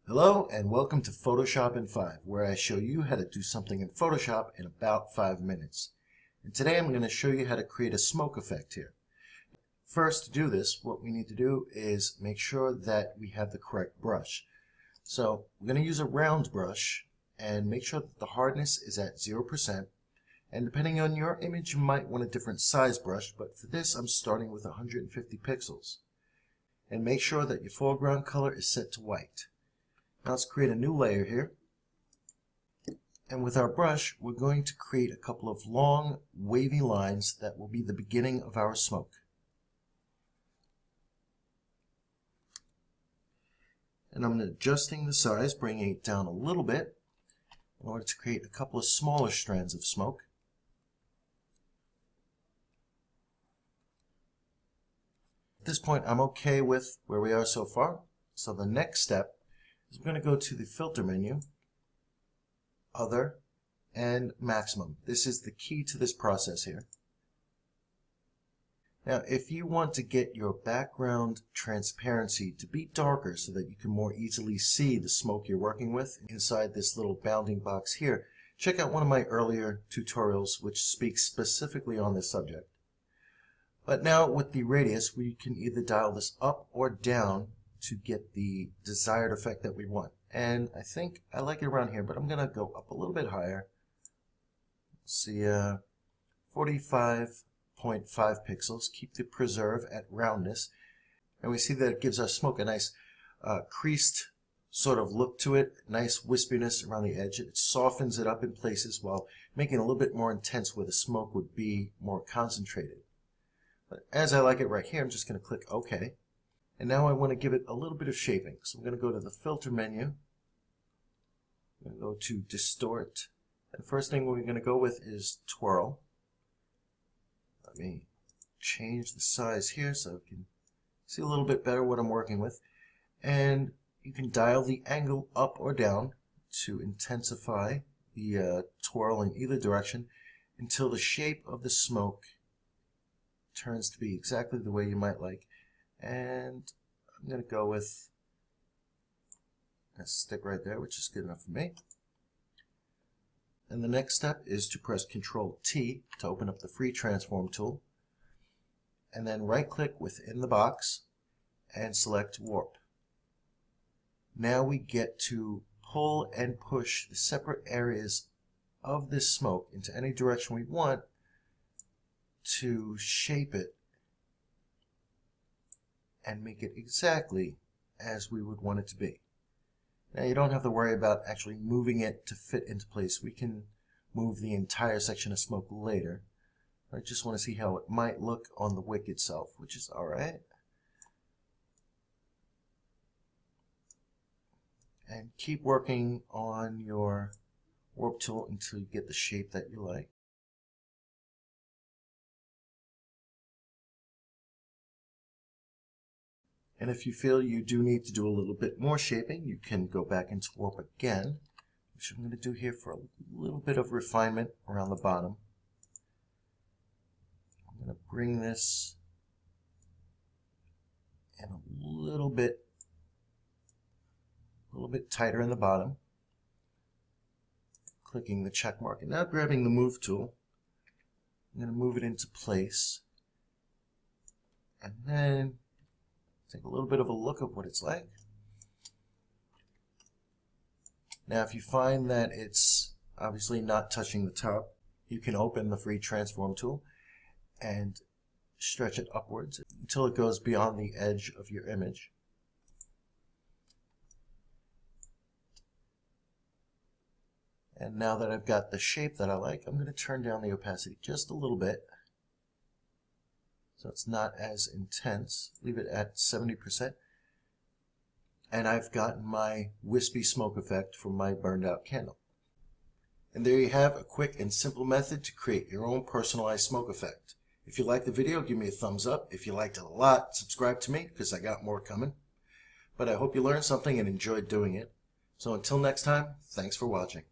Hello and welcome to Photoshop in 5, where I show you how to do something in Photoshop in about 5 minutes. And today I'm going to show you how to create a smoke effect here. First, to do this, what we need to do is make sure that we have the correct brush. So we're going to use a round brush and make sure that the hardness is at 0%. And depending on your image, you might want a different size brush, but for this I'm starting with 150 pixels. And make sure that your foreground color is set to white. Now let's create a new layer here. And with our brush, we're going to create a couple of long, wavy lines that will be the beginning of our smoke. And I'm adjusting the size, bringing it down a little bit in order to create a couple of smaller strands of smoke. At this point, I'm okay with where we are so far. So the next step is we're going to go to the filter menu, other, and maximum. This is the key to this process here. Now, if you want to get your background transparency to be darker so that you can more easily see the smoke you're working with inside this little bounding box here, check out one of my earlier tutorials which speaks specifically on this subject. But now with the radius, we can either dial this up or down to get the desired effect that we want. And I think I like it around here, but I'm going to go up a little bit higher. Let's see, 45.5 pixels. Keep the preserve at roundness. And we see that it gives our smoke a nice creased sort of look to it, nice wispiness around the edge. It softens it up in places while making it a little bit more intense where the smoke would be more concentrated. But as I like it right here, I'm just going to click OK. And now I want to give it a little bit of shaping. So I'm going to go to the filter menu. I'm going to go to distort. And the first thing we're going to go with is twirl. Let me change the size here so I can see a little bit better what I'm working with. And you can dial the angle up or down to intensify the twirl in either direction until the shape of the smoke turns to be exactly the way you might like. And I'm going to go with a stick right there, which is good enough for me. And the next step is to press Ctrl T to open up the free transform tool. And then right click within the box and select warp. Now we get to pull and push the separate areas of this smoke into any direction we want to shape it and make it exactly as we would want it to be. Now you don't have to worry about actually moving it to fit into place. We can move the entire section of smoke later. I just want to see how it might look on the wick itself, which is alright. And keep working on your warp tool until you get the shape that you like. And if you feel you do need to do a little bit more shaping, you can go back into warp again, which I'm going to do here for a little bit of refinement around the bottom. I'm going to bring this in a little bit tighter in the bottom, clicking the check mark, and now grabbing the move tool, I'm going to move it into place, and then take a little bit of a look of what it's like. Now if you find that it's obviously not touching the top, you can open the free transform tool and stretch it upwards until it goes beyond the edge of your image. And now that I've got the shape that I like, I'm going to turn down the opacity just a little bit so it's not as intense. Leave it at 70%. And I've gotten my wispy smoke effect from my burned out candle. And there you have a quick and simple method to create your own personalized smoke effect. If you liked the video, give me a thumbs up. If you liked it a lot, subscribe to me because I got more coming. But I hope you learned something and enjoyed doing it. So until next time, thanks for watching.